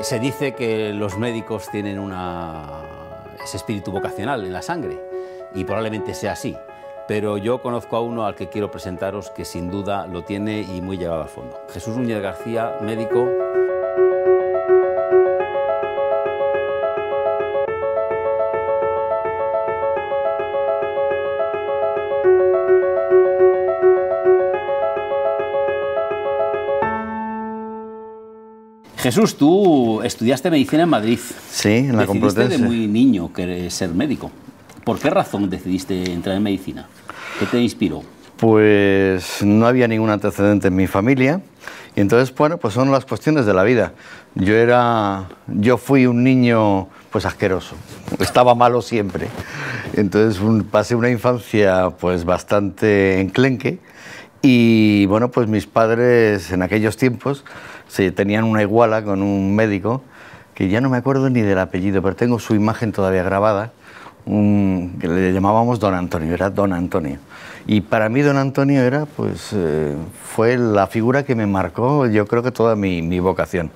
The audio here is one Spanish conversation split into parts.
Se dice que los médicos tienen ese espíritu vocacional en la sangre, y probablemente sea así, pero yo conozco a uno al que quiero presentaros que sin duda lo tiene y muy llevado al fondo. Jesús Núñez García, médico. Jesús, tú estudiaste medicina en Madrid. Sí, en la Complutense. Decidiste de muy niño querer ser médico. ¿Por qué razón decidiste entrar en medicina? ¿Qué te inspiró? Pues no había ningún antecedente en mi familia y entonces, bueno, pues son las cuestiones de la vida. Yo fui un niño pues asqueroso, estaba malo siempre. Entonces pasé una infancia pues bastante enclenque y bueno, pues mis padres en aquellos tiempos tenían una iguala con un médico que ya no me acuerdo ni del apellido, pero tengo su imagen todavía grabada, que le llamábamos Don Antonio, era Don Antonio. Y para mí Don Antonio era, pues, fue la figura que me marcó, yo creo que toda mi vocación.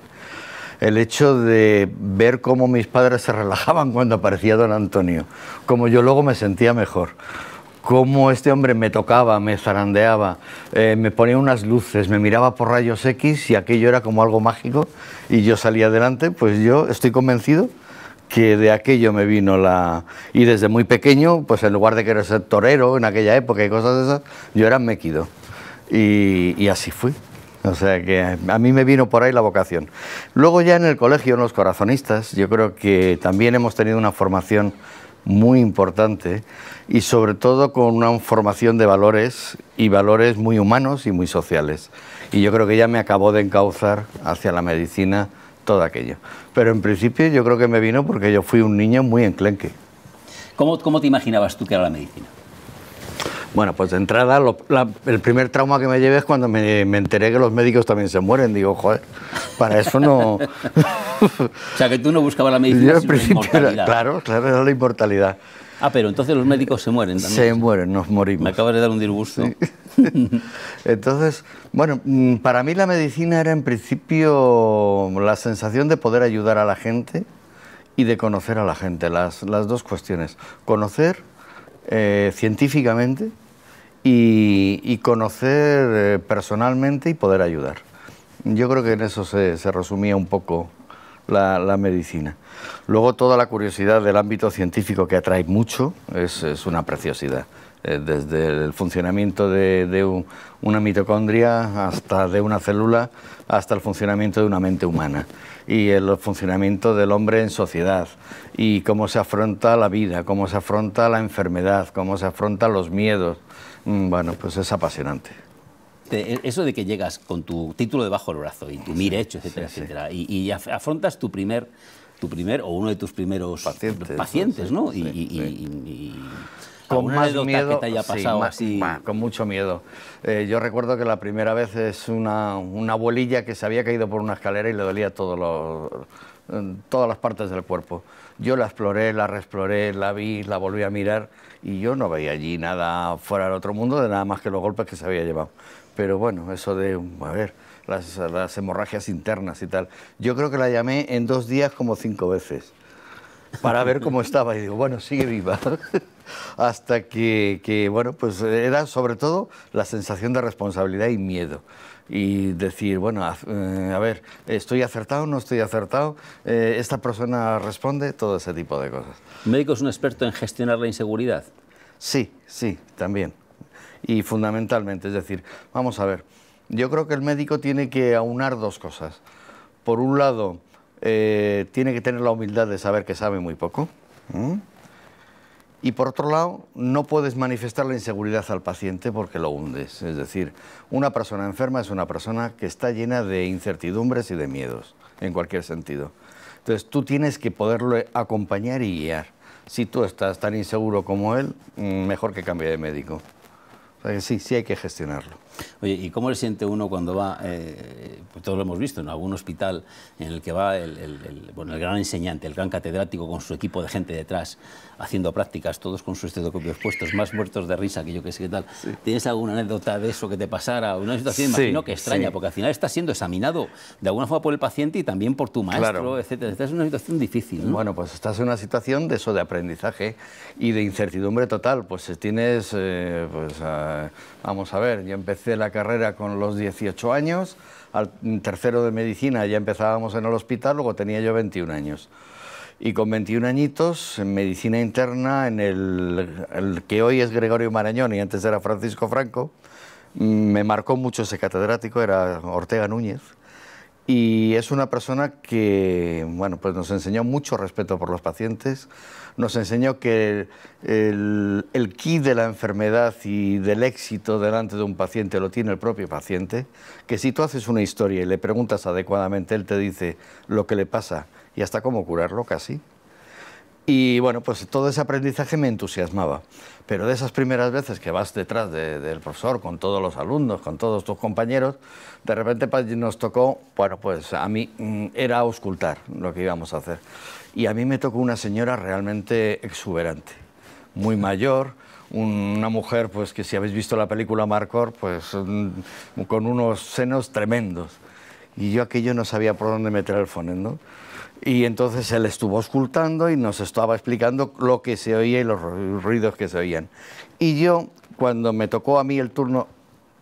El hecho de ver cómo mis padres se relajaban cuando aparecía Don Antonio, cómo yo luego me sentía mejor, cómo este hombre me tocaba, me zarandeaba, me ponía unas luces, me miraba por rayos X y aquello era como algo mágico y yo salía adelante, pues yo estoy convencido que de aquello me vino Y desde muy pequeño, pues en lugar de querer ser torero en aquella época y cosas de esas, yo era méquido. Y así fui. O sea que a mí me vino por ahí la vocación. Luego ya en el colegio, en los corazonistas, yo creo que también hemos tenido una formación muy importante y sobre todo con una formación de valores y valores muy humanos y muy sociales. Y yo creo que ya me acabó de encauzar hacia la medicina todo aquello. Pero en principio yo creo que me vino porque yo fui un niño muy enclenque. ¿Cómo te imaginabas tú que era la medicina? Bueno, pues de entrada, el primer trauma que me llevé es cuando me enteré que los médicos también se mueren. Digo, joder, para eso no... O sea, que tú no buscabas la medicina, sino la inmortalidad. Claro, era la inmortalidad. Ah, pero entonces los médicos se mueren también. Se mueren, nos morimos. Me acabas de dar un disgusto. Sí. Entonces, bueno, para mí la medicina era en principio la sensación de poder ayudar a la gente y de conocer a la gente, las dos cuestiones. Conocer científicamente y conocer personalmente y poder ayudar. Yo creo que en eso se resumía un poco la medicina. Luego toda la curiosidad del ámbito científico que atrae mucho es una preciosidad. Desde el funcionamiento de una mitocondria hasta de una célula, hasta el funcionamiento de una mente humana y el funcionamiento del hombre en sociedad y cómo se afronta la vida, cómo se afronta la enfermedad, cómo se afrontan los miedos. Bueno, pues es apasionante. Eso de que llegas con tu título debajo del brazo y tu MIR hecho, etcétera, etcétera, y afrontas tu primer o uno de tus primeros pacientes, ¿no? Con más miedo, que te haya pasado así. Con mucho miedo. Yo recuerdo que la primera vez es una abuelilla que se había caído por una escalera y le dolía todas las partes del cuerpo. Yo la exploré, la reexploré, la vi, la volví a mirar y yo no veía allí nada fuera del otro mundo, de nada más que los golpes que se había llevado. Pero bueno, eso de, a ver, las hemorragias internas y tal. Yo creo que la llamé en 2 días como 5 veces para ver cómo estaba y digo, bueno, sigue viva. Hasta que, bueno, pues era sobre todo la sensación de responsabilidad y miedo. Y decir, bueno, a ver, ¿estoy acertado, no estoy acertado? ¿Esta persona responde? Todo ese tipo de cosas. ¿El médico es un experto en gestionar la inseguridad? Sí, también. Y fundamentalmente, es decir, vamos a ver, yo creo que el médico tiene que aunar 2 cosas. Por un lado, tiene que tener la humildad de saber que sabe muy poco. Y por otro lado, no puedes manifestar la inseguridad al paciente porque lo hundes. Es decir, una persona enferma es una persona que está llena de incertidumbres y de miedos, en cualquier sentido. Entonces, tú tienes que poderlo acompañar y guiar. Si tú estás tan inseguro como él, mejor que cambie de médico. O sea que sí hay que gestionarlo. Oye, ¿y cómo le siente uno cuando va, pues todos lo hemos visto, en algún hospital en el que va bueno, el gran enseñante, el gran catedrático con su equipo de gente detrás, haciendo prácticas, todos con sus estetoscopios puestos, más muertos de risa que yo que sé qué tal? Sí. ¿Tienes alguna anécdota de eso que te pasara? Una situación, imagino que extraña, porque al final estás siendo examinado de alguna forma por el paciente y también por tu maestro, etcétera. Esta es una situación difícil, ¿no? Bueno, pues estás en una situación de eso, de aprendizaje y de incertidumbre total. Pues tienes, vamos a ver, yo empecé la carrera con los 18 años, al tercero de medicina ya empezábamos en el hospital, luego tenía yo 21 años. Y con 21 añitos, en medicina interna, en el que hoy es Gregorio Marañón y antes era Francisco Franco, me marcó mucho ese catedrático, era Ortega Núñez. Y es una persona que, bueno, pues nos enseñó mucho respeto por los pacientes, nos enseñó que el quid de la enfermedad y del éxito delante de un paciente lo tiene el propio paciente, que si tú haces una historia y le preguntas adecuadamente, él te dice lo que le pasa y hasta cómo curarlo casi. Y bueno, pues todo ese aprendizaje me entusiasmaba. Pero de esas primeras veces que vas detrás del profesor, con todos los alumnos, con todos tus compañeros, de repente nos tocó, bueno, pues a mí era auscultar lo que íbamos a hacer. Y a mí me tocó una señora realmente exuberante, muy mayor, una mujer pues que si habéis visto la película Marcor, pues con unos senos tremendos. Y yo aquello no sabía por dónde meter el fonendo. Y entonces él estuvo auscultando y nos estaba explicando lo que se oía y los ruidos que se oían. Y yo, cuando me tocó a mí el turno,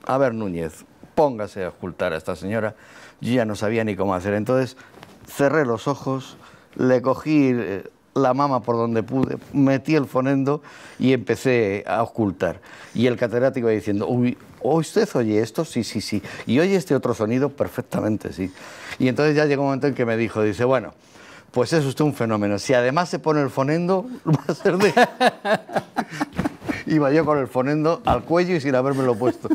a ver, Núñez, póngase a auscultar a esta señora, yo ya no sabía ni cómo hacer. Entonces cerré los ojos, le cogí la mama por donde pude, metí el fonendo y empecé a auscultar. Y el catedrático iba diciendo, uy, ¿usted oye esto? Sí, sí, sí. Y oye este otro sonido perfectamente, sí. Y entonces ya llegó un momento en que me dijo, dice, bueno, pues es usted un fenómeno. Si además se pone el fonendo, va a ser de... Iba yo con el fonendo al cuello y sin habérmelo puesto.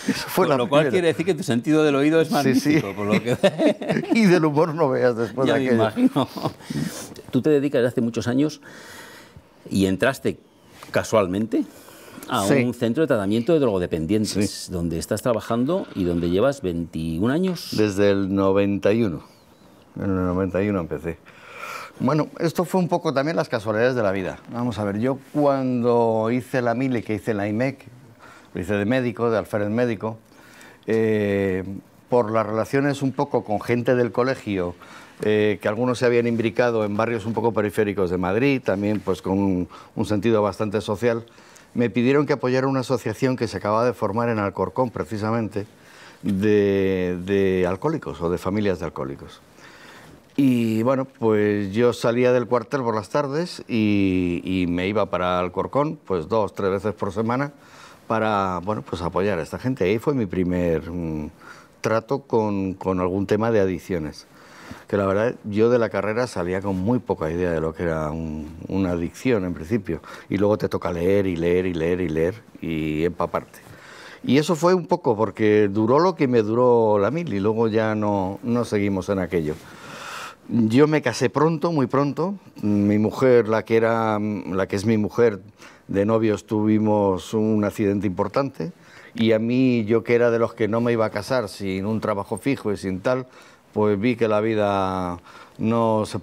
Eso fue lo cual quiere decir que tu sentido del oído es magnífico. Sí, sí. Por lo que... Y del humor no veas después ya de aquello. Me imagino. Tú te dedicas desde hace muchos años y entraste casualmente a un centro de tratamiento de drogodependientes, donde estás trabajando y donde llevas 21 años. Desde el 91. En el 91 empecé. Bueno, esto fue un poco también las casualidades de la vida. Vamos a ver, yo cuando hice la mili, que hice la IMEC, lo hice de médico, de alférez médico, por las relaciones un poco con gente del colegio, que algunos se habían imbricado en barrios un poco periféricos de Madrid, también pues con un sentido bastante social, me pidieron que apoyara una asociación que se acababa de formar en Alcorcón, precisamente, de alcohólicos o de familias de alcohólicos. Y bueno, pues yo salía del cuartel por las tardes y me iba para Alcorcón, pues 2 o 3 veces por semana, para, bueno, pues apoyar a esta gente. Ahí fue mi primer trato con algún tema de adicciones. Que la verdad, yo de la carrera salía con muy poca idea de lo que era una adicción en principio. Y luego te toca leer y leer y leer y leer y empaparte. Y eso fue un poco porque duró lo que me duró la mili y luego ya no seguimos en aquello. Yo me casé pronto, muy pronto. Mi mujer, la que es mi mujer, de novios tuvimos un accidente importante. Y a mí, yo que era de los que no me iba a casar sin un trabajo fijo y sin tal, pues vi que la vida no la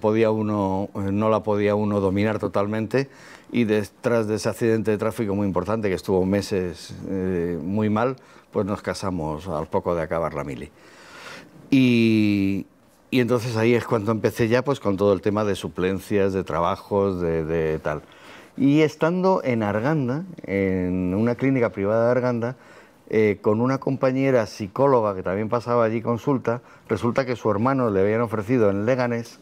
podía uno dominar totalmente. Y detrás de ese accidente de tráfico muy importante, que estuvo meses muy mal, pues nos casamos al poco de acabar la mili. Y entonces ahí es cuando empecé ya pues con todo el tema de suplencias, de trabajos, de tal. Y estando en Arganda, en una clínica privada de Arganda, con una compañera psicóloga que también pasaba allí consulta, resulta que su hermano le habían ofrecido en Leganés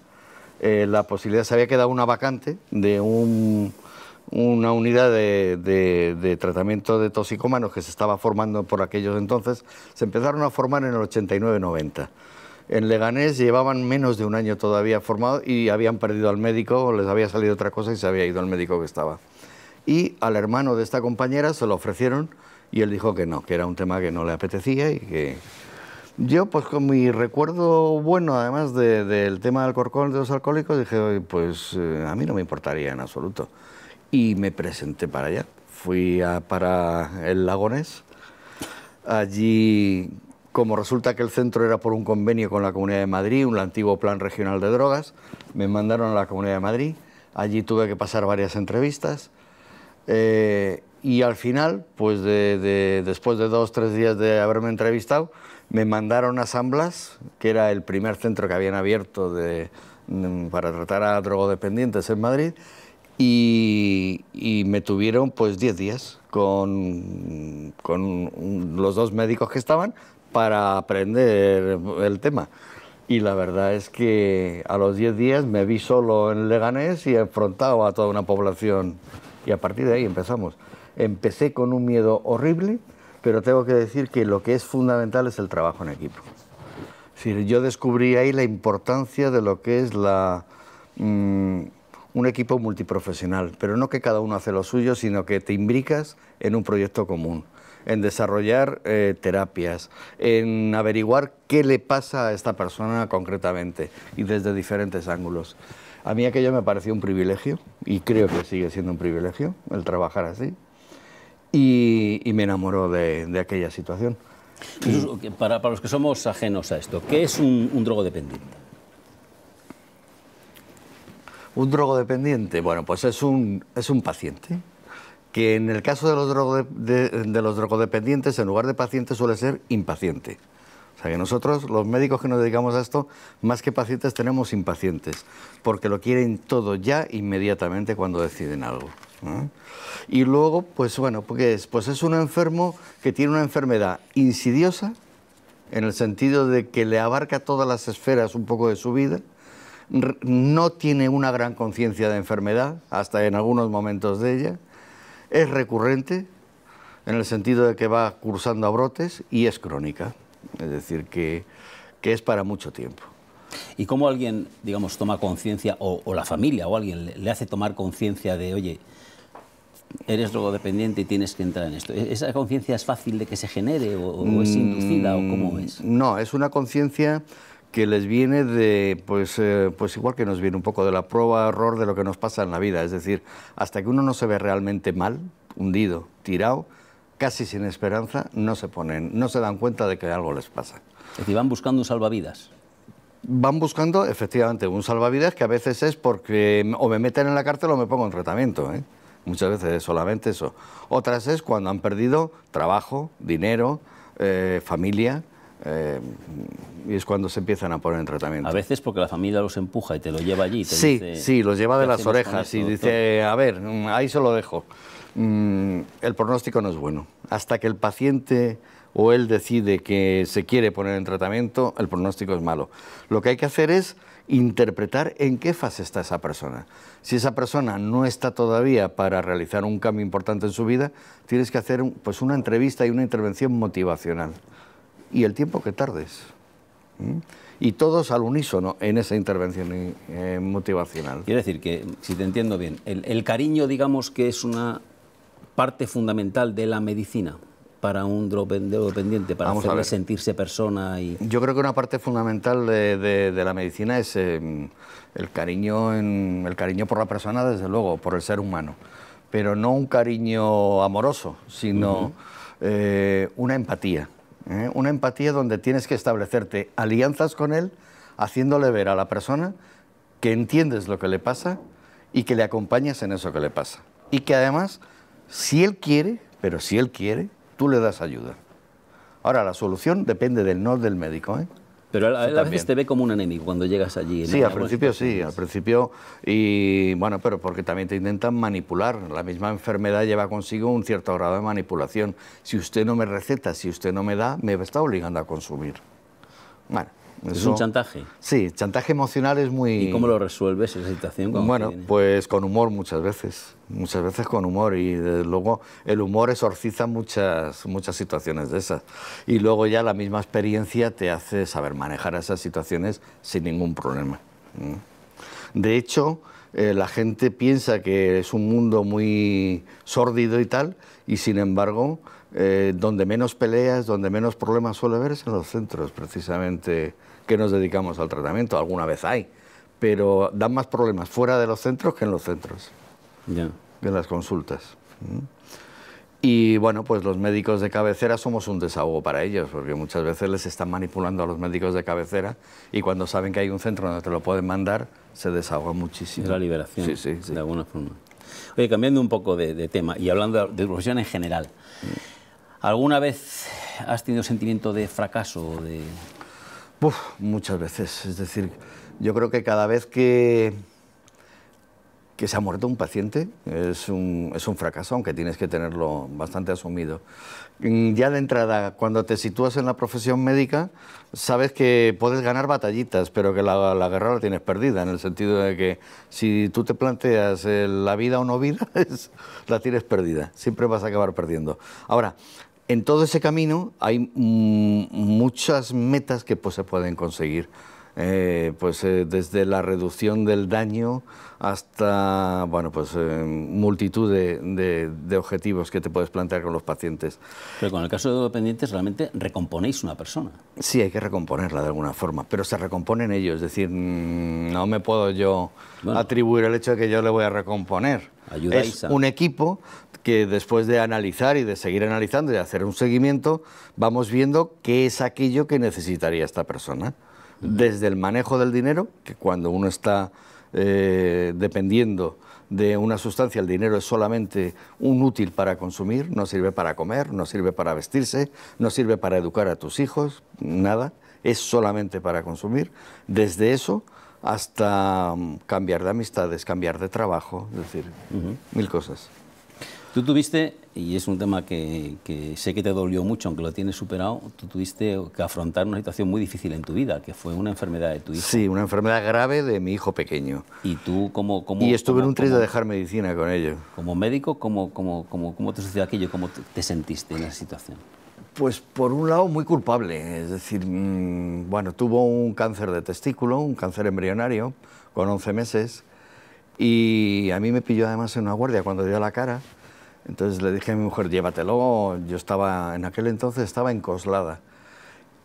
la posibilidad, se había quedado una vacante de una unidad de tratamiento de toxicómanos que se estaba formando por aquellos entonces, se empezaron a formar en el 89-90. En Leganés llevaban menos de un año todavía formado y habían perdido al médico, les había salido otra cosa y se había ido al médico que estaba. Y al hermano de esta compañera se lo ofrecieron y él dijo que no, que era un tema que no le apetecía y que... Yo, pues con mi recuerdo bueno, además del tema del Alcorcón de los alcohólicos, dije, pues a mí no me importaría en absoluto. Y me presenté para allá. Fui para el Lagonés Allí, como resulta que el centro era por un convenio con la Comunidad de Madrid, un antiguo Plan Regional de Drogas, me mandaron a la Comunidad de Madrid. Allí tuve que pasar varias entrevistas. Y al final, pues después de 2 o 3 días de haberme entrevistado, me mandaron a San Blas, que era el primer centro que habían abierto para tratar a drogodependientes en Madrid, y me tuvieron pues 10 días con los 2 médicos que estaban para aprender el tema. Y la verdad es que a los 10 días me vi solo en Leganés y enfrentado a toda una población, y a partir de ahí empezamos. Empecé con un miedo horrible, pero tengo que decir que lo que es fundamental es el trabajo en equipo. Es decir, yo descubrí ahí la importancia de lo que es un equipo multiprofesional, pero no que cada uno hace lo suyo, sino que te imbricas en un proyecto común, en desarrollar terapias, en averiguar qué le pasa a esta persona concretamente y desde diferentes ángulos. A mí aquello me pareció un privilegio, y creo que sigue siendo un privilegio el trabajar así, y me enamoró de aquella situación. Para los que somos ajenos a esto, ¿qué es un drogodependiente? Un drogodependiente, bueno, pues es un paciente que en el caso de los drogodependientes, en lugar de paciente, suele ser impaciente. O sea que nosotros, los médicos que nos dedicamos a esto, más que pacientes tenemos impacientes, porque lo quieren todo ya, inmediatamente, cuando deciden algo, ¿no? Y luego, pues bueno, pues es un enfermo que tiene una enfermedad insidiosa, en el sentido de que le abarca todas las esferas un poco de su vida, no tiene una gran conciencia de enfermedad, hasta en algunos momentos de ella, es recurrente, en el sentido de que va cursando a brotes, y es crónica, es decir, que es para mucho tiempo. ¿Y cómo alguien, digamos, toma conciencia, o la familia o alguien le hace tomar conciencia de, oye, eres drogodependiente y tienes que entrar en esto? ¿Esa conciencia es fácil de que se genere o es inducida o cómo es? No, es una conciencia que les viene pues igual que nos viene un poco de la prueba error de lo que nos pasa en la vida. Es decir, hasta que uno no se ve realmente mal, hundido, tirado, casi sin esperanza, no se dan cuenta de que algo les pasa. Es decir, van buscando un salvavidas. Van buscando, efectivamente, un salvavidas, que a veces es porque o me meten en la cárcel o me pongo en tratamiento, ¿eh? Muchas veces es solamente eso. Otras es cuando han perdido trabajo, dinero, familia, y es cuando se empiezan a poner en tratamiento. A veces porque la familia los empuja y te lo lleva allí. Sí, los lleva de las orejas y dice, a ver, ahí se lo dejo. El pronóstico no es bueno. Hasta que el paciente o él decide que se quiere poner en tratamiento, el pronóstico es malo. Lo que hay que hacer es interpretar en qué fase está esa persona. Si esa persona no está todavía para realizar un cambio importante en su vida, tienes que hacer pues una entrevista y una intervención motivacional. Y el tiempo que tardes. Y todos al unísono en esa intervención motivacional. Quiero decir que, si te entiendo bien, el cariño, digamos, que es una parte fundamental de la medicina para un drogodependiente, para hacerle sentirse persona. Yo creo que una parte fundamental de la medicina es el cariño por la persona, desde luego, por el ser humano. Pero no un cariño amoroso, sino una empatía. Una empatía donde tienes que establecerte alianzas con él, haciéndole ver a la persona que entiendes lo que le pasa y que le acompañas en eso que le pasa. Y que además, si él quiere, pero si él quiere, tú le das ayuda. Ahora, la solución depende del no del médico, ¿eh? Pero a veces te ve como un enemigo cuando llegas allí. Sí, al principio, y bueno, pero porque también te intentan manipular. La misma enfermedad lleva consigo un cierto grado de manipulación. Si usted no me receta, si usted no me da, me está obligando a consumir. Bueno, ¿es un chantaje? Sí, chantaje emocional es muy... ¿Y cómo lo resuelves esa situación? Bueno, pues con humor muchas veces con humor, y desde luego el humor exorciza muchas situaciones de esas, y luego ya la misma experiencia te hace saber manejar esas situaciones sin ningún problema. De hecho, la gente piensa que es un mundo muy sórdido y tal, y sin embargo, donde menos peleas, donde menos problemas suele haber es en los centros, precisamente, que nos dedicamos al tratamiento. Alguna vez hay, pero dan más problemas fuera de los centros que en los centros, ya, que en las consultas. Y bueno, pues los médicos de cabecera somos un desahogo para ellos, porque muchas veces les están manipulando a los médicos de cabecera y cuando saben que hay un centro donde te lo pueden mandar, se desahogan muchísimo. Es la liberación, sí, sí, sí. de alguna forma. Oye, cambiando un poco de tema y hablando de tu profesión en general, ¿alguna vez has tenido sentimiento de fracaso? Muchas veces. Es decir, yo creo que cada vez que se ha muerto un paciente es un fracaso, aunque tienes que tenerlo bastante asumido. Ya de entrada, cuando te sitúas en la profesión médica, sabes que puedes ganar batallitas, pero que la guerra la tienes perdida, en el sentido de que si tú te planteas la vida o no vida, la tienes perdida, siempre vas a acabar perdiendo. Ahora, en todo ese camino hay muchas metas que pues, se pueden conseguir. Desde la reducción del daño hasta multitud de objetivos que te puedes plantear con los pacientes. Pero con el caso de dependientes realmente recomponéis una persona. Sí, hay que recomponerla de alguna forma, pero se recomponen ellos, es decir, no me puedo yo atribuir el hecho de que yo le voy a recomponer. Ayudáis es un equipo que después de analizar y de seguir analizando y de hacer un seguimiento, vamos viendo qué es aquello que necesitaría esta persona. Desde el manejo del dinero, que cuando uno está dependiendo de una sustancia, el dinero es solamente un útil para consumir, no sirve para comer, no sirve para vestirse, no sirve para educar a tus hijos, nada, es solamente para consumir. Desde eso hasta cambiar de amistades, cambiar de trabajo, es decir, mil cosas. Tú tuviste, y es un tema que sé que te dolió mucho, aunque lo tienes superado, tú tuviste que afrontar una situación muy difícil en tu vida, que fue una enfermedad de tu hijo. Sí, una enfermedad grave de mi hijo pequeño. ¿Y tú cómo y estuve en un tris de dejar medicina con ello. Como médico, ¿cómo te sucedió aquello? ¿Cómo te sentiste en esa situación? Pues por un lado muy culpable, es decir, tuvo un cáncer de testículo, un cáncer embrionario, con 11 meses, y a mí me pilló además en una guardia cuando dio la cara. Entonces le dije a mi mujer, llévatelo. Yo en aquel entonces estaba en Coslada.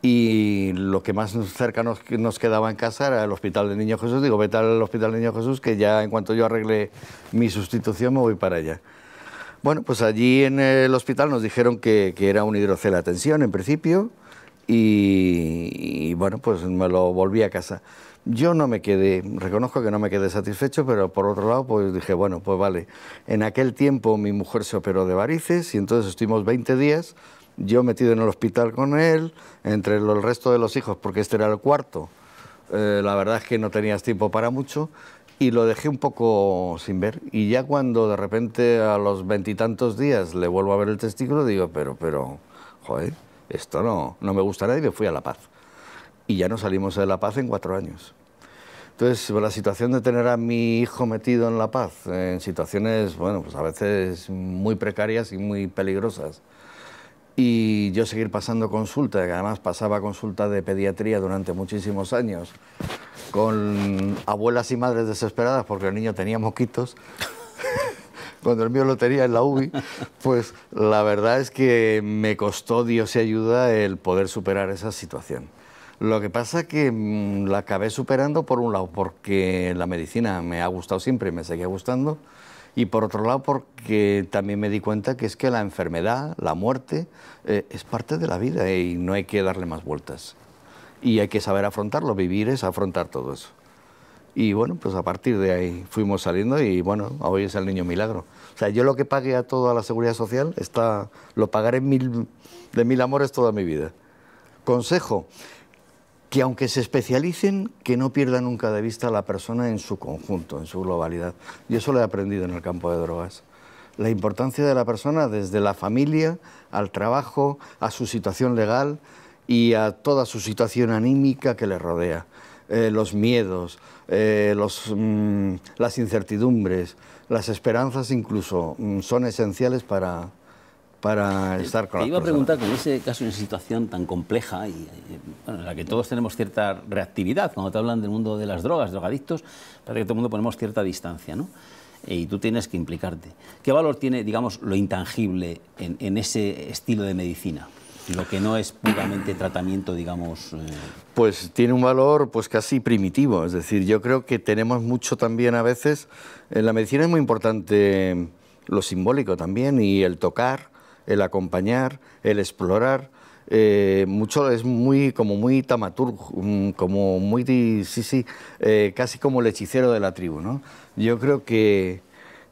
Y lo que más cerca nos quedaba en casa era el Hospital del Niño Jesús. Digo, vete al Hospital del Niño Jesús, que ya en cuanto yo arregle mi sustitución me voy para allá. Bueno, pues allí en el hospital nos dijeron que era un hidrocele a tensión en principio. Y bueno, pues me lo volví a casa. Yo no me quedé, reconozco que no me quedé satisfecho, pero por otro lado pues dije, bueno, pues vale. En aquel tiempo mi mujer se operó de varices y entonces estuvimos 20 días, yo metido en el hospital con él, entre el resto de los hijos, porque este era el cuarto. La verdad es que no tenías tiempo para mucho y lo dejé un poco sin ver. Y ya cuando de repente a los 20 y tantos días le vuelvo a ver el testículo, digo, pero, joder, esto no me gustará, y me fui a La Paz. Y ya no salimos de La Paz en 4 años. Entonces, la situación de tener a mi hijo metido en La Paz, en situaciones, bueno, pues a veces muy precarias y muy peligrosas, y yo seguir pasando consulta, que además pasaba consulta de pediatría durante muchísimos años, con abuelas y madres desesperadas porque el niño tenía moquitos, cuando el mío lo tenía en la UBI, pues la verdad es que me costó, Dios y ayuda, el poder superar esa situación. Lo que pasa es que la acabé superando por un lado porque la medicina me ha gustado siempre y me seguía gustando, y por otro lado porque también me di cuenta que es que la enfermedad, la muerte, es parte de la vida y no hay que darle más vueltas. Y hay que saber afrontarlo, vivir es afrontar todo eso. Y bueno, pues a partir de ahí fuimos saliendo y bueno, hoy es el niño milagro. O sea, yo lo que pagué a toda la Seguridad Social, lo pagaré de mil amores toda mi vida. Consejo, que aunque se especialicen, que no pierdan nunca de vista a la persona en su conjunto, en su globalidad. Yo eso lo he aprendido en el campo de drogas. La importancia de la persona desde la familia, al trabajo, a su situación legal y a toda su situación anímica que le rodea. Los miedos, las incertidumbres, las esperanzas incluso, son esenciales para estar con las personas. Te iba a preguntar, con ese caso, en esa situación tan compleja y en la que todos tenemos cierta reactividad, cuando te hablan del mundo de las drogas, drogadictos, parece que todo el mundo ponemos cierta distancia, ¿no? Y tú tienes que implicarte. ¿Qué valor tiene, digamos, lo intangible en ese estilo de medicina? Lo que no es puramente tratamiento, digamos... Pues tiene un valor pues casi primitivo, es decir, yo creo que tenemos mucho también a veces... En la medicina es muy importante lo simbólico también y el tocar el acompañar, el explorar. Mucho es muy tamaturgo, como muy, casi como el hechicero de la tribu, ¿no? Yo creo que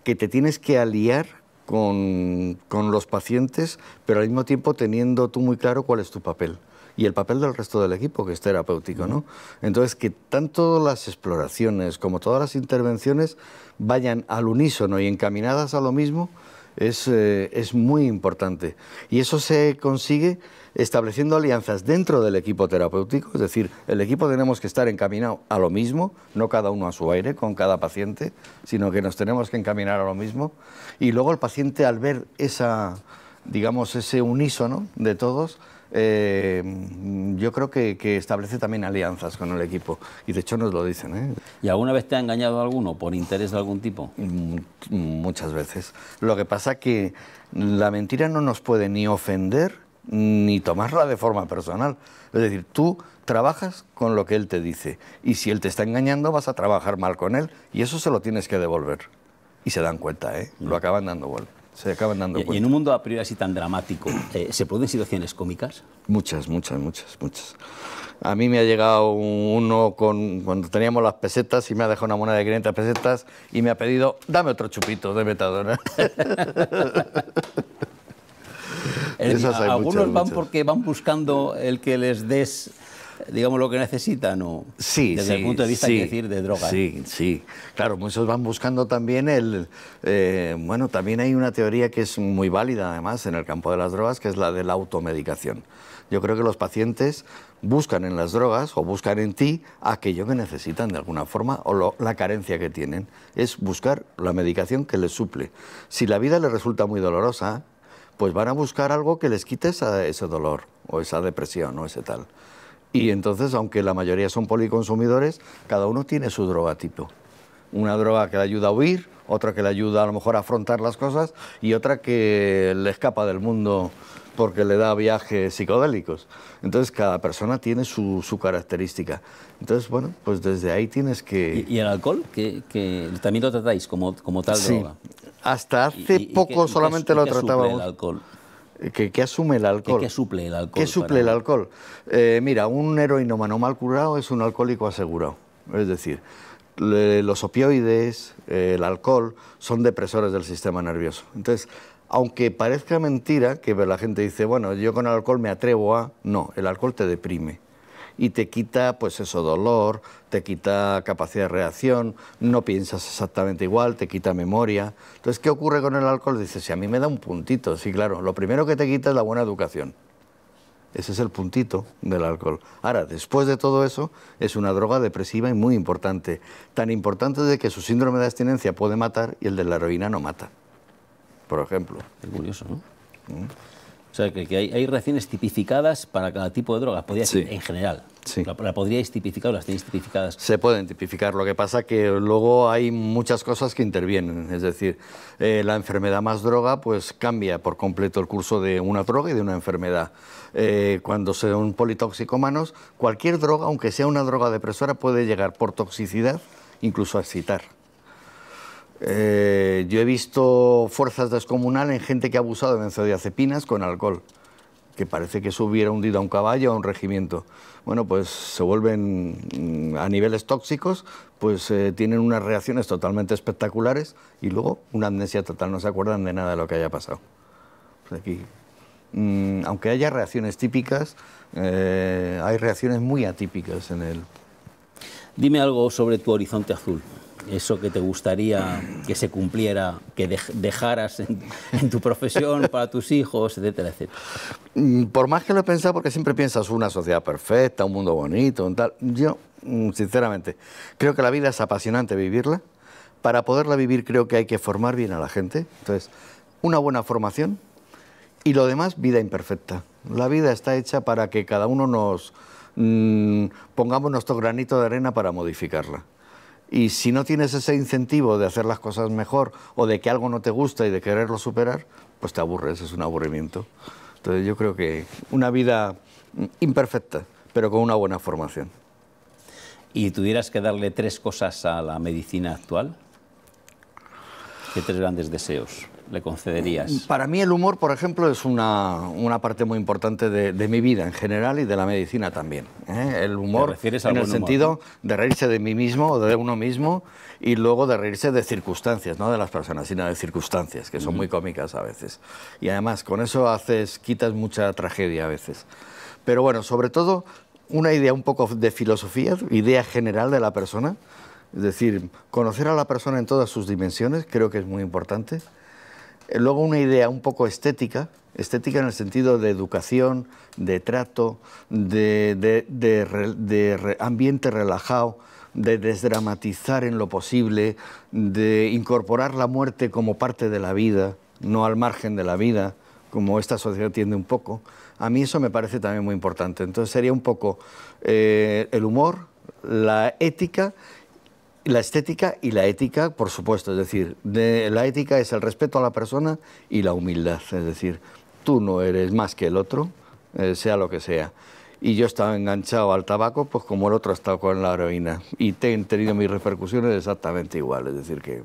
te tienes que aliar con los pacientes, pero al mismo tiempo teniendo tú muy claro cuál es tu papel y el papel del resto del equipo, que es terapéutico, ¿no? Entonces, que tanto las exploraciones como todas las intervenciones vayan al unísono y encaminadas a lo mismo es muy importante. Y eso se consigue estableciendo alianzas dentro del equipo terapéutico, es decir, el equipo tenemos que estar encaminado a lo mismo, no cada uno a su aire con cada paciente, sino que nos tenemos que encaminar a lo mismo. Y luego el paciente, al ver ese unísono de todos, yo creo que establece también alianzas con el equipo, y de hecho nos lo dicen, ¿eh? ¿Y alguna vez te ha engañado alguno por interés de algún tipo? Muchas veces. Lo que pasa que la mentira no nos puede ni ofender ni tomarla de forma personal. Es decir, tú trabajas con lo que él te dice, y si él te está engañando vas a trabajar mal con él, y eso se lo tienes que devolver. Y se dan cuenta, ¿eh? Lo acaban dando vuelta. Se acaban dando cuenta. Y en un mundo a priori así tan dramático, ¿se producen situaciones cómicas? Muchas. A mí me ha llegado uno cuando teníamos las pesetas y me ha dejado una moneda de 500 pesetas y me ha pedido, dame otro chupito de metadona. Algunos van porque van buscando el que les des, digamos, lo que necesitan, ¿o? Sí, desde el punto de vista, de droga. Sí. Claro, muchos van buscando también también hay una teoría que es muy válida, además, en el campo de las drogas, que es la de la automedicación. Yo creo que los pacientes buscan en las drogas o buscan en ti aquello que necesitan de alguna forma o la carencia que tienen. Es buscar la medicación que les suple. Si la vida les resulta muy dolorosa, pues van a buscar algo que les quite ese dolor o esa depresión o ese tal. Y entonces, aunque la mayoría son policonsumidores, cada uno tiene su droga tipo. Una droga que le ayuda a huir, otra que le ayuda a lo mejor a afrontar las cosas y otra que le escapa del mundo porque le da viajes psicodélicos. Entonces, cada persona tiene su característica. Entonces, bueno, pues desde ahí tienes que... ¿Y el alcohol? ¿Que también lo tratáis como tal droga? Hasta hace poco solamente lo tratábamos. ¿Qué suple el alcohol? ¿Qué asume el alcohol? ¿Qué suple el alcohol? ¿Qué suple el alcohol? Mira, un heroinómano mal curado es un alcohólico asegurado. Es decir, los opioides, el alcohol, son depresores del sistema nervioso. Entonces, aunque parezca mentira, que la gente dice, bueno, yo con el alcohol me atrevo a... No, el alcohol te deprime. Y te quita, pues eso, dolor, te quita capacidad de reacción, no piensas exactamente igual, te quita memoria. Entonces, ¿qué ocurre con el alcohol? Dices, si a mí me da un puntito, sí, claro, lo primero que te quita es la buena educación. Ese es el puntito del alcohol. Ahora, después de todo eso, es una droga depresiva y muy importante. Tan importante de que su síndrome de abstinencia puede matar y el de la heroína no mata, por ejemplo. Es curioso, ¿no? O sea, que hay reacciones tipificadas para cada tipo de droga, podría ser, en general. Sí. ¿La podríais tipificar o las tenéis tipificadas? Se pueden tipificar, lo que pasa que luego hay muchas cosas que intervienen. Es decir, la enfermedad más droga pues cambia por completo el curso de una droga y de una enfermedad. Cuando son politóxicomanos, cualquier droga, aunque sea una droga depresora, puede llegar por toxicidad incluso a excitar. Yo he visto fuerzas descomunales en gente que ha abusado de benzodiazepinas con alcohol, que parece que eso hubiera hundido a un caballo o a un regimiento. Bueno, pues se vuelven a niveles tóxicos, pues tienen unas reacciones totalmente espectaculares y luego una amnesia total, no se acuerdan de nada de lo que haya pasado. Pues aquí, aunque haya reacciones típicas, hay reacciones muy atípicas en él. Dime algo sobre tu horizonte azul. Eso que te gustaría que se cumpliera, que dejaras en tu profesión, para tus hijos, etcétera, etcétera. Por más que lo he pensado, porque siempre piensas una sociedad perfecta, un mundo bonito, tal. Yo, sinceramente, creo que la vida es apasionante vivirla. Para poderla vivir creo que hay que formar bien a la gente. Entonces, una buena formación y lo demás, vida imperfecta. La vida está hecha para que cada uno nos pongamos nuestro granito de arena para modificarla. Y si no tienes ese incentivo de hacer las cosas mejor o de que algo no te gusta y de quererlo superar, pues te aburres, es un aburrimiento. Entonces yo creo que una vida imperfecta, pero con una buena formación. ¿Y tuvieras que darle 3 cosas a la medicina actual? ¿Qué 3 grandes deseos? le concederías? Para mí el humor, por ejemplo, es una parte muy importante de mi vida en general y de la medicina también, ¿eh? El humor en el sentido de reírse de mí mismo o de uno mismo y luego de reírse de circunstancias, no de las personas, sino de circunstancias, que son muy cómicas a veces. Y además con eso quitas mucha tragedia a veces. Pero bueno, sobre todo una idea un poco de filosofía, idea general de la persona, es decir, conocer a la persona en todas sus dimensiones, creo que es muy importante. Luego una idea un poco estética en el sentido de educación, de trato, de ambiente relajado, de desdramatizar en lo posible, de incorporar la muerte como parte de la vida, no al margen de la vida, como esta sociedad tiende un poco. A mí eso me parece también muy importante. Entonces sería un poco el humor, la ética, la estética y la ética, por supuesto. Es decir, la ética es el respeto a la persona y la humildad. Es decir, tú no eres más que el otro, sea lo que sea. Y yo estaba enganchado al tabaco, pues como el otro ha estado con la heroína. Y he tenido mis repercusiones exactamente igual. Es decir, que...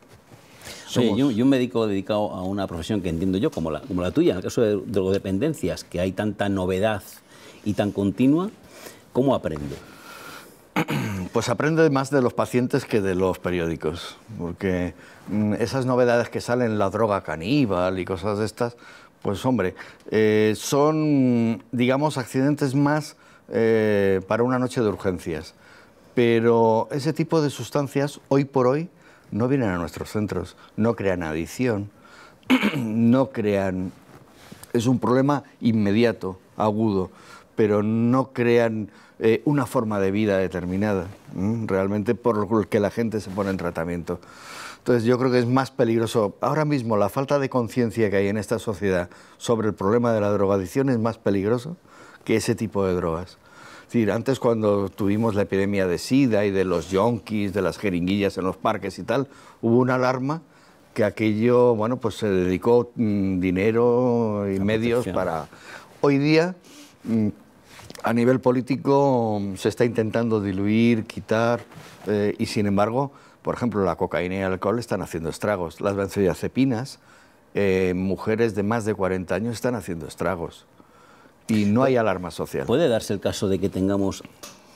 Oye, y un médico dedicado a una profesión que entiendo yo, como la tuya, en el caso de drogodependencias, que hay tanta novedad y tan continua, ¿cómo aprende? Pues aprende más de los pacientes que de los periódicos, porque esas novedades que salen, la droga caníbal y cosas de estas, pues hombre, son, digamos, accidentes más para una noche de urgencias. Pero ese tipo de sustancias, hoy por hoy, no vienen a nuestros centros, no crean adicción, no crean... Es un problema inmediato, agudo, pero no crean una forma de vida determinada, realmente por el que la gente se pone en tratamiento. Entonces yo creo que es más peligroso. Ahora mismo la falta de conciencia que hay en esta sociedad sobre el problema de la drogadicción es más peligroso que ese tipo de drogas. Es decir, antes cuando tuvimos la epidemia de SIDA y de los yonkis, de las jeringuillas en los parques y tal, hubo una alarma que aquello, bueno, pues se dedicó dinero y medios para... Hoy día, a nivel político, se está intentando diluir, quitar, y sin embargo, por ejemplo, la cocaína y el alcohol están haciendo estragos. Las benzodiazepinas, mujeres de más de 40 años están haciendo estragos. Y no hay alarma social. ¿Puede darse el caso de que tengamos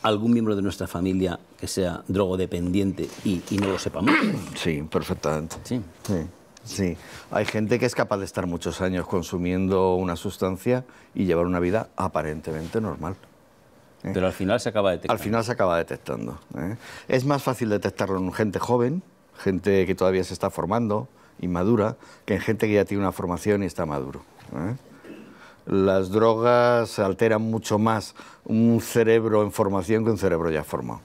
algún miembro de nuestra familia que sea drogodependiente y no lo sepamos? Sí, perfectamente. Sí. Sí. Hay gente que es capaz de estar muchos años consumiendo una sustancia y llevar una vida aparentemente normal. Pero al final se acaba detectando. Al final se acaba detectando. Es más fácil detectarlo en gente joven, gente que todavía se está formando, inmadura, que en gente que ya tiene una formación y está maduro. Las drogas alteran mucho más un cerebro en formación que un cerebro ya formado.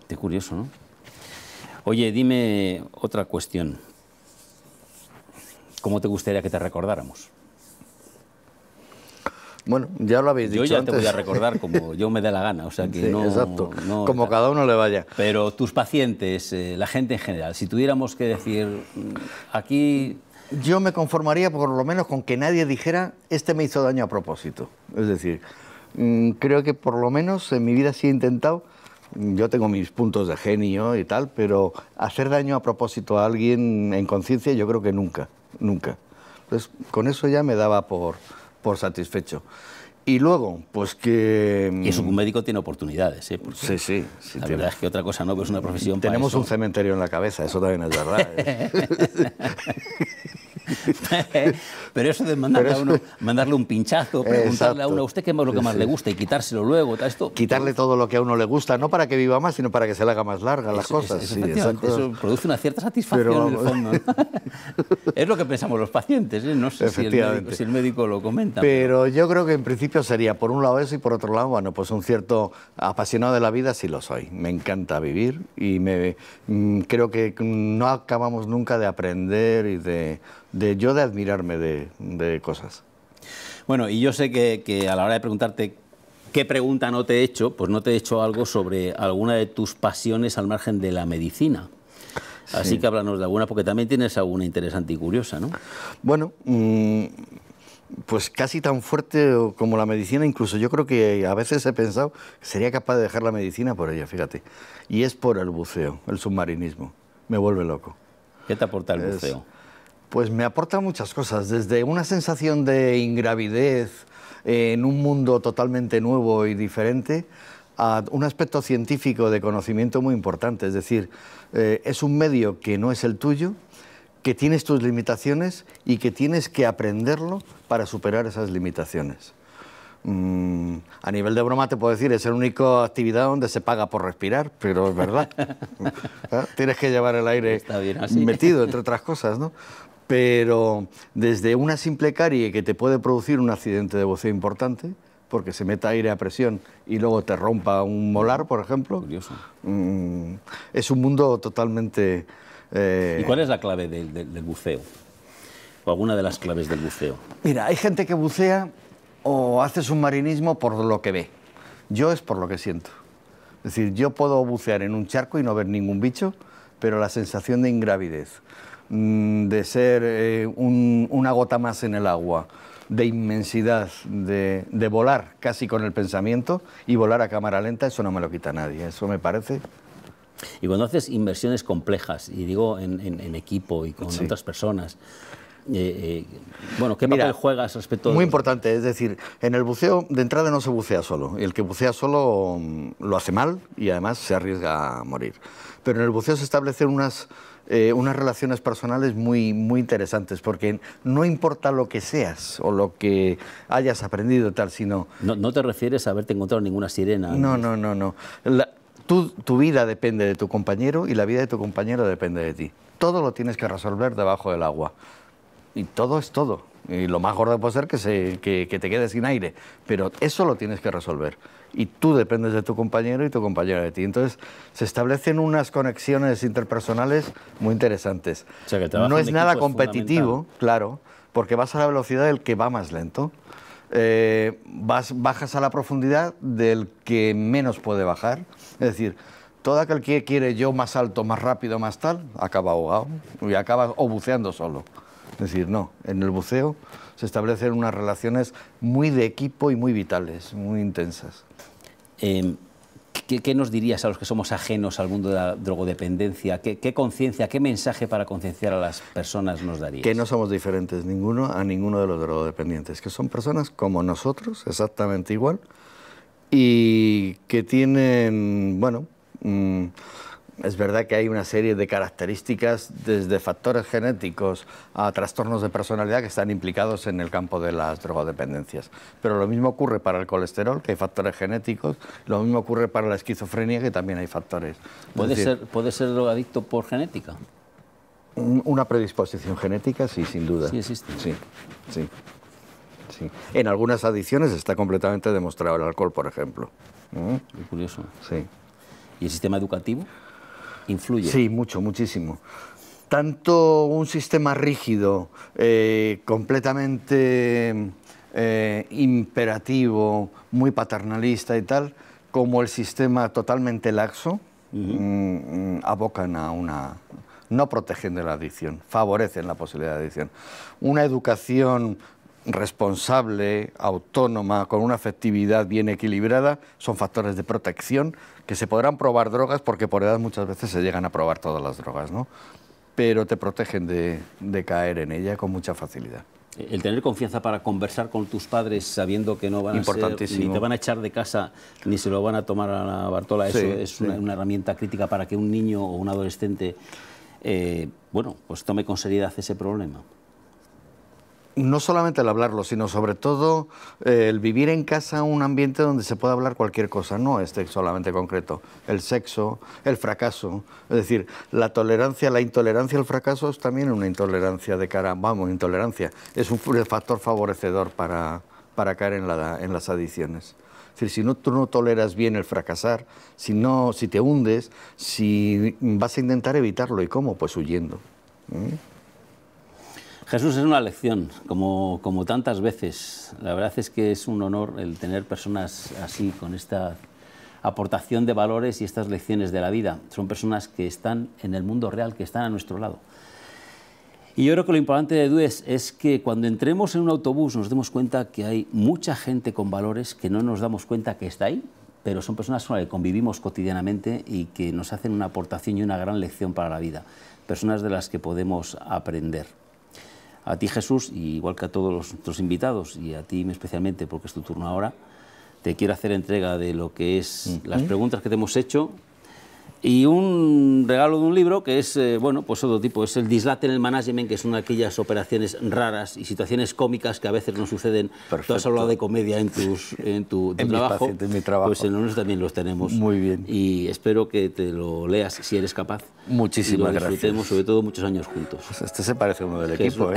Qué curioso, ¿no? Oye, dime otra cuestión. ¿Cómo te gustaría que te recordáramos? Bueno, ya lo habéis dicho antes. Yo ya te voy a recordar como yo me dé la gana, o sea que sí, no... Exacto, como cada uno le vaya. Pero tus pacientes, la gente en general, si tuviéramos que decir, aquí... Yo me conformaría por lo menos con que nadie dijera, este me hizo daño a propósito. Es decir, creo que por lo menos en mi vida sí he intentado, yo tengo mis puntos de genio y tal, pero hacer daño a propósito a alguien en conciencia yo creo que nunca, nunca. Entonces, con eso ya me daba por satisfecho. Y luego, pues que... Y eso que un médico tiene oportunidades, ¿eh? Porque sí. La verdad es que otra cosa no, pero es una profesión. Tenemos un cementerio en la cabeza, eso también es verdad. Pero eso de mandarle un pinchazo, preguntarle a uno, ¿a usted qué es lo que más le gusta? Y quitárselo luego, esto... Quitarle todo lo que a uno le gusta, no para que viva más, sino para que se le haga más larga las cosas. Eso produce una cierta satisfacción en el fondo, ¿no? Es lo que pensamos los pacientes, ¿eh? No sé si el médico lo comenta. Pero yo creo que en principio sería por un lado eso y por otro lado, bueno, pues un cierto apasionado de la vida sí lo soy. Me encanta vivir y creo que no acabamos nunca de aprender y de admirarme de cosas. Bueno, y yo sé que a la hora de preguntarte qué pregunta no te he hecho, pues no te he hecho algo sobre alguna de tus pasiones al margen de la medicina. Así sí. Que háblanos de alguna, porque también tienes alguna interesante y curiosa, ¿no? Bueno, pues casi tan fuerte como la medicina, incluso yo creo que a veces he pensado que sería capaz de dejar la medicina por ella, fíjate. Y es por el buceo, el submarinismo. Me vuelve loco. ¿Qué te aporta el buceo? Pues me aporta muchas cosas, desde una sensación de ingravidez en un mundo totalmente nuevo y diferente, a un aspecto científico de conocimiento muy importante. Es decir, es un medio que no es el tuyo, que tienes tus limitaciones y que tienes que aprenderlo para superar esas limitaciones. A nivel de broma te puedo decir, es la única actividad donde se paga por respirar, pero es verdad. Tienes que llevar el aire metido, entre otras cosas, ¿no? Pero desde una simple carie que te puede producir un accidente de buceo importante, porque se meta aire a presión y luego te rompa un molar, por ejemplo, es un mundo totalmente... ¿Y cuál es la clave del buceo? ¿O alguna de las claves del buceo? Mira, hay gente que bucea o hace submarinismo por lo que ve. Yo es por lo que siento. Es decir, yo puedo bucear en un charco y no ver ningún bicho, pero la sensación de ingravidez, de ser una gota más en el agua, de inmensidad, de volar casi con el pensamiento y volar a cámara lenta, eso no me lo quita nadie. Eso me parece... Y cuando haces inversiones complejas, y digo en equipo y con otras personas, bueno, ¿qué papel juegas respecto a...? Muy importante, es decir, en el buceo de entrada no se bucea solo. El que bucea solo lo hace mal y además se arriesga a morir. Pero en el buceo se establecen unas relaciones personales muy interesantes, porque no importa lo que seas o lo que hayas aprendido tal, sino... No te refieres a haberte encontrado ninguna sirena. No. Tu vida depende de tu compañero y la vida de tu compañero depende de ti. Todo lo tienes que resolver debajo del agua. Y todo es todo. Y lo más gordo puede ser que te quedes sin aire. Pero eso lo tienes que resolver. Y tú dependes de tu compañero y tu compañero de ti. Entonces se establecen unas conexiones interpersonales muy interesantes. O sea, que no es nada competitivo, claro, porque vas a la velocidad del que va más lento. Bajas a la profundidad del que menos puede bajar. Es decir, todo aquel que quiere yo más alto, más rápido, más tal, acaba ahogado y acaba o buceando solo. Es decir, no, en el buceo se establecen unas relaciones muy de equipo y muy vitales, muy intensas. ¿Qué nos dirías a los que somos ajenos al mundo de la drogodependencia? ¿Qué conciencia, qué mensaje para concienciar a las personas nos darías? Que no somos diferentes a ninguno de los drogodependientes, que son personas como nosotros, exactamente igual, y que tienen, bueno, es verdad que hay una serie de características, desde factores genéticos a trastornos de personalidad que están implicados en el campo de las drogodependencias. Pero lo mismo ocurre para el colesterol, que hay factores genéticos, lo mismo ocurre para la esquizofrenia, que también hay factores. ¿Puede ser drogadicto por genética? Una predisposición genética, sí, sin duda. Sí existe. Sí. En algunas adicciones está completamente demostrado, el alcohol, por ejemplo. Muy curioso. Sí. ¿Y el sistema educativo influye? Sí, muchísimo. Tanto un sistema rígido, completamente imperativo, muy paternalista y tal, como el sistema totalmente laxo, abocan a una... No protegen de la adicción, favorecen la posibilidad de adicción. Una educación responsable, autónoma, con una afectividad bien equilibrada, son factores de protección que se podrán probar drogas, porque por edad muchas veces se llegan a probar todas las drogas, ¿no? Pero te protegen de caer en ella con mucha facilidad. El tener confianza para conversar con tus padres sabiendo que no van a ser, ni te van a echar de casa, ni se lo van a tomar a la Bartola, eso es una herramienta crítica para que un niño o un adolescente bueno, pues tome con seriedad ese problema. No solamente el hablarlo, sino sobre todo el vivir en casa un ambiente donde se pueda hablar cualquier cosa, no este solamente concreto. El sexo, el fracaso, es decir, la tolerancia, la intolerancia al fracaso es también una intolerancia de cara, intolerancia, es un factor favorecedor para caer en las adicciones. Es decir, si tú no toleras bien el fracasar, si te hundes, si vas a intentar evitarlo, ¿y cómo? Pues huyendo. Jesús, es una lección, como tantas veces. La verdad es que es un honor el tener personas así, con esta aportación de valores y estas lecciones de la vida. Son personas que están en el mundo real, que están a nuestro lado. Y yo creo que lo importante de Edu es que cuando entremos en un autobús nos demos cuenta que hay mucha gente con valores que no nos damos cuenta que está ahí, pero son personas con las que convivimos cotidianamente y que nos hacen una aportación y una gran lección para la vida. Personas de las que podemos aprender. A ti, Jesús, y igual que a todos nuestros invitados, y a ti especialmente, porque es tu turno ahora, te quiero hacer entrega de lo que es las preguntas que te hemos hecho y un regalo de un libro que es, bueno, pues otro tipo, es el Dislate en el Management, que es una de aquellas operaciones raras y situaciones cómicas que a veces nos suceden. Perfecto. Tú has hablado de comedia en tu trabajo, en mi trabajo, pues en el nuestro también los tenemos. Muy bien. Y espero que te lo leas si eres capaz. Muchísimas gracias. Y lo disfrutemos sobre todo muchos años juntos. Pues este se parece a uno del equipo, ¿eh?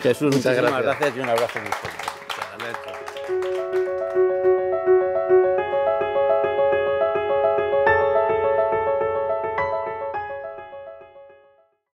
Jesús, muchas gracias y un abrazo muy fuerte.